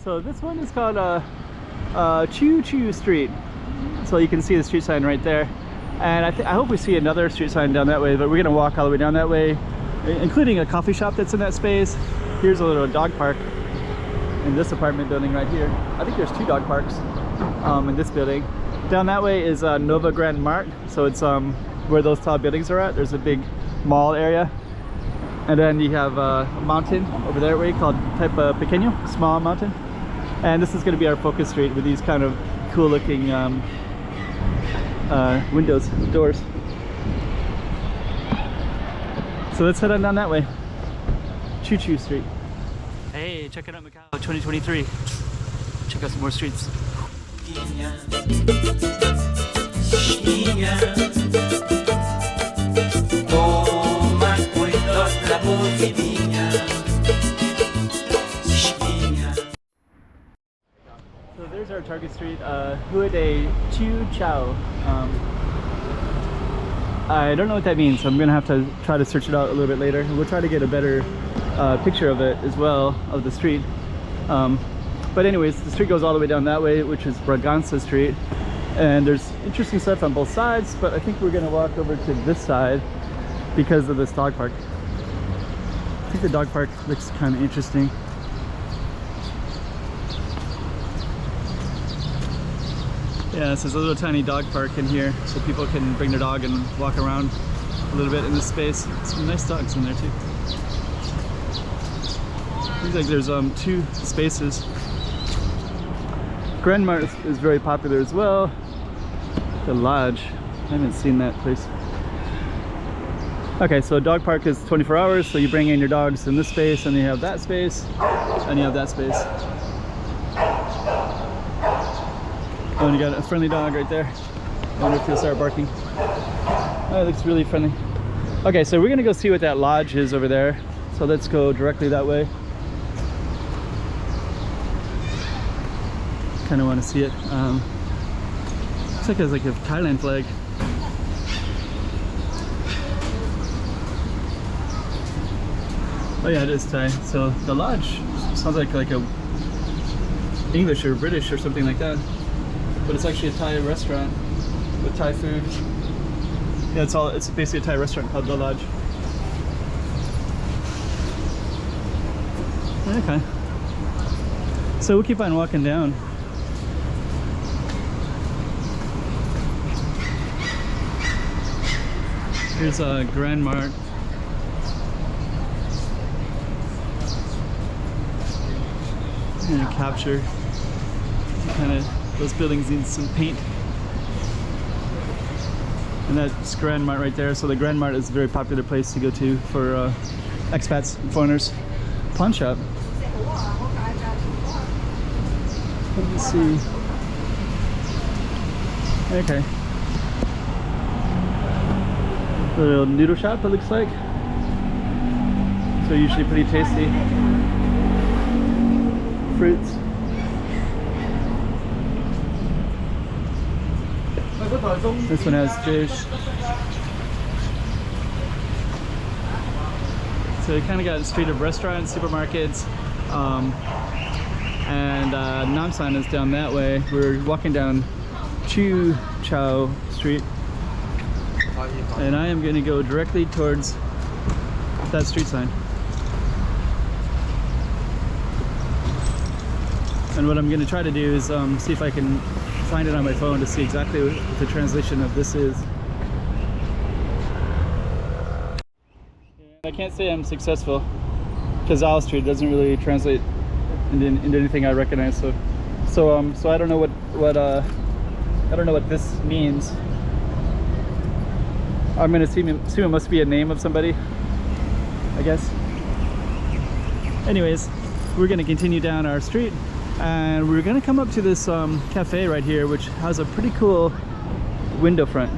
So this one is called Chiu Street. So you can see the street sign right there. And I hope we see another street sign down that way, but we're gonna walk all the way down that way, including a coffee shop that's in that space. Here's a little dog park in this apartment building right here. I think there's 2 dog parks in this building. Down that way is Nova Grand Mart. So it's where those tall buildings are at. There's a big mall area. And then you have a mountain over there called Taipa Pequeño, small mountain. And this is going to be our focus street with these kind of cool looking windows, doors. So let's head on down that way. Chiu Street. Hey, check it out, Macau 2023. Check out some more streets. So there's our target street, Chau. I don't know what that means, so I'm gonna have to try to search it out a little bit later. We'll try to get a better picture of it as well, of the street. But anyways, the street goes all the way down that way, which is Braganza Street. And there's interesting stuff on both sides, but I think we're gonna walk over to this side because of this dog park. I think the dog park looks kind of interesting. Yeah, so there's a little tiny dog park in here, so people can bring their dog and walk around a little bit in this space. Some nice dogs in there too. Seems like there's 2 spaces. Grand Mart is very popular as well. The Lodge, I haven't seen that place. Okay, so dog park is 24 hours, so you bring in your dogs in this space, and you have that space, and you have that space. Oh, and you got a friendly dog right there. I wonder if he'll start barking. Oh, it looks really friendly. Okay, so we're gonna go see what that lodge is over there. So let's go directly that way. Kind of want to see it. Looks like it's like a Thailand flag. Oh yeah, it is Thai. So the lodge sounds like a English or British or something like that. But it's actually a Thai restaurant with Thai food. Yeah, it's basically a Thai restaurant called The Lodge. Okay. So we'll keep on walking down. Here's a Grand Mart. And a capture. Kind of, those buildings need some paint. And that's Grand Mart right there. So the Grand Mart is a very popular place to go to for expats and foreigners. Pawn shop. Let me see. Okay. A little noodle shop, it looks like. So usually pretty tasty. Fruits. This one has fish. So you kind of got a street of restaurants, supermarkets, and Namsan is down that way. We're walking down Chau Street, and I am going to go directly towards that street sign. And what I'm going to try to do is see if I can find it on my phone to see exactly what the translation of this is. I can't say I'm successful because Al Street doesn't really translate into anything I recognize. So I don't know I don't know what this means. I'm gonna assume it must be a name of somebody, I guess. Anyways, we're gonna continue down our street. And we're gonna come up to this cafe right here, which has a pretty cool window front.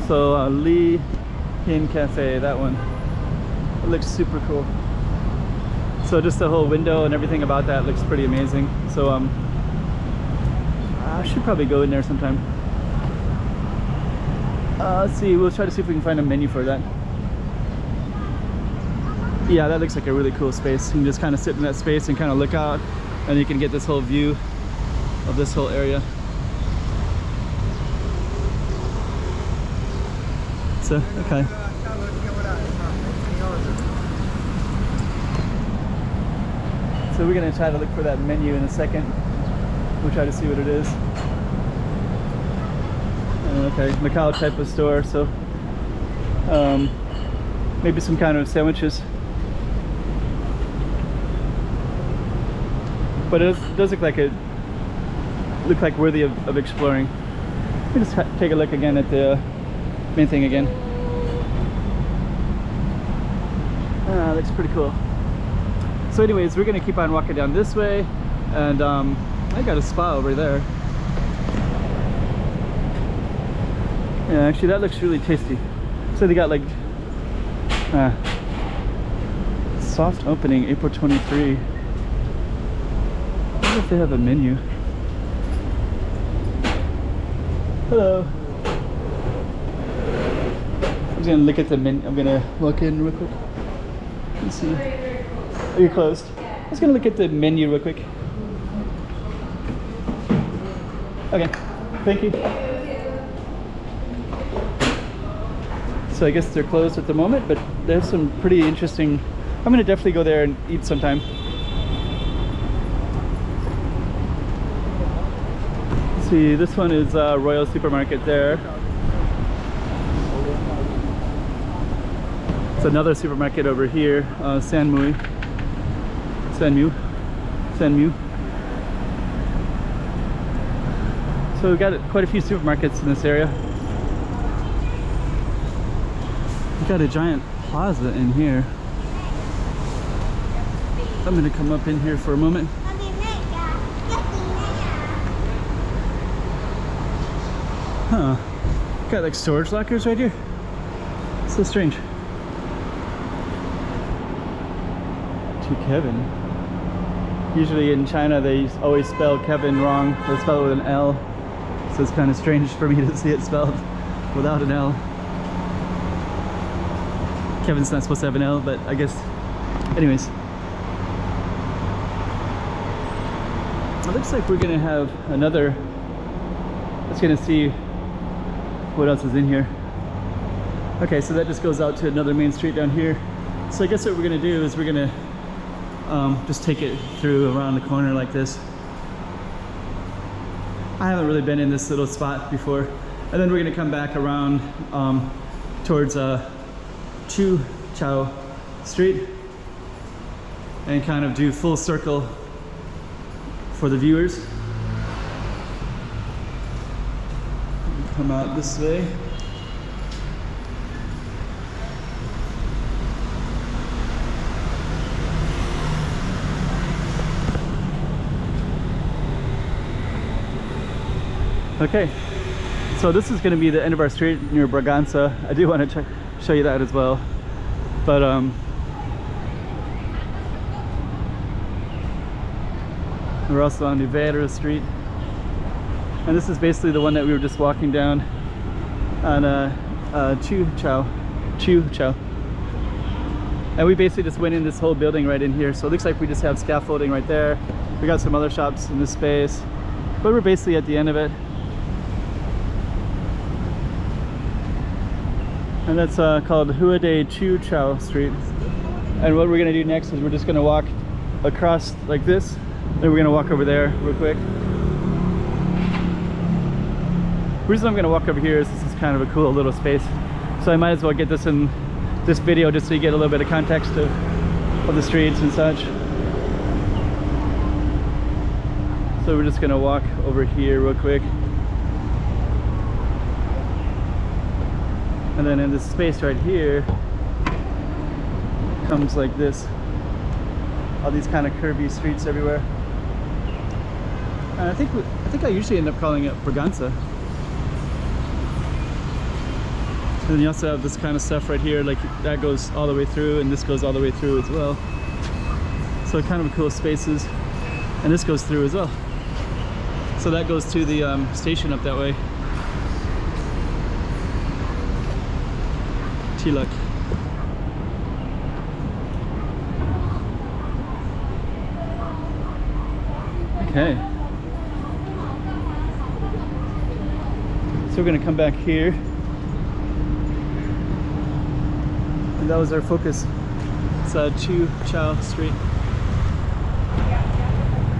So Lee Hin Cafe, that one. It looks super cool. So just the whole window and everything about that looks pretty amazing. So I should probably go in there sometime. Let's see, we'll try to see if we can find a menu for that. Yeah, that looks like a really cool space. You can just kind of sit in that space and kind of look out, and you can get this whole view of this whole area. So, okay. So we're gonna try to look for that menu in a second. We'll try to see what it is. Okay, Macau Taipa store, so maybe some kind of sandwiches. But it does look like worthy of exploring. Let me just take a look again at the main thing again. Looks pretty cool. So anyways, we're gonna keep on walking down this way, and I got a spa over there. Yeah, actually that looks really tasty. So they got like soft opening April 23. I wonder if they have a menu. Hello. I'm just gonna look at the menu. I'm gonna walk in real quick. Let's see. Are you closed? I was gonna look at the menu real quick. Okay, thank you. So I guess they're closed at the moment, but they have some pretty interesting. I'm gonna definitely go there and eat sometime. Let's see, this one is Royal Supermarket there. It's another supermarket over here, Sanmu. So we've got quite a few supermarkets in this area. We've got a giant plaza in here. I'm gonna come up in here for a moment. Huh. Got like storage lockers right here. So strange. To Kevin. Usually in China they always spell Kevin wrong. They spell it with an L. So it's kind of strange for me to see it spelled without an L. Kevin's not supposed to have an L, but I guess, anyways. It looks like we're gonna have another, let's gonna see what else is in here. Okay, so that just goes out to another main street down here. So I guess what we're gonna do is we're gonna just take it through around the corner like this. I haven't really been in this little spot before. And then we're gonna come back around towards Chau Street and kind of do full circle for the viewers. Come out this way. Okay, so this is going to be the end of our street near Braganza. I do want to show you that as well, but we're also on Rivera Street, and this is basically the one that we were just walking down on Chau, and we basically just went in this whole building right in here. So it looks like we just have scaffolding right there. We got some other shops in this space, but we're basically at the end of it. And that's called Huade Chau Street. And what we're gonna do next is we're just gonna walk across like this, then we're gonna walk over there real quick. The reason I'm gonna walk over here is this is kind of a cool little space, so I might as well get this in this video just so you get a little bit of context of the streets and such. So we're just gonna walk over here real quick. And then in this space right here comes like this, all these kind of curvy streets everywhere. And I think I usually end up calling it Braganza. And then you also have this kind of stuff right here, like that goes all the way through, and this goes all the way through as well. So kind of cool spaces, and this goes through as well. So that goes to the station up that way. Tilak. Okay. So we're gonna come back here. And that was our focus. It's Chau Street.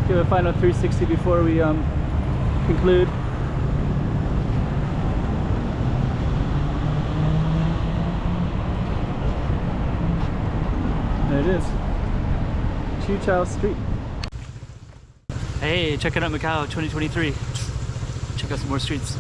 Give a final 360 before we conclude. There it is. Chau Street. Hey, checking out Macau 2023. Check out some more streets.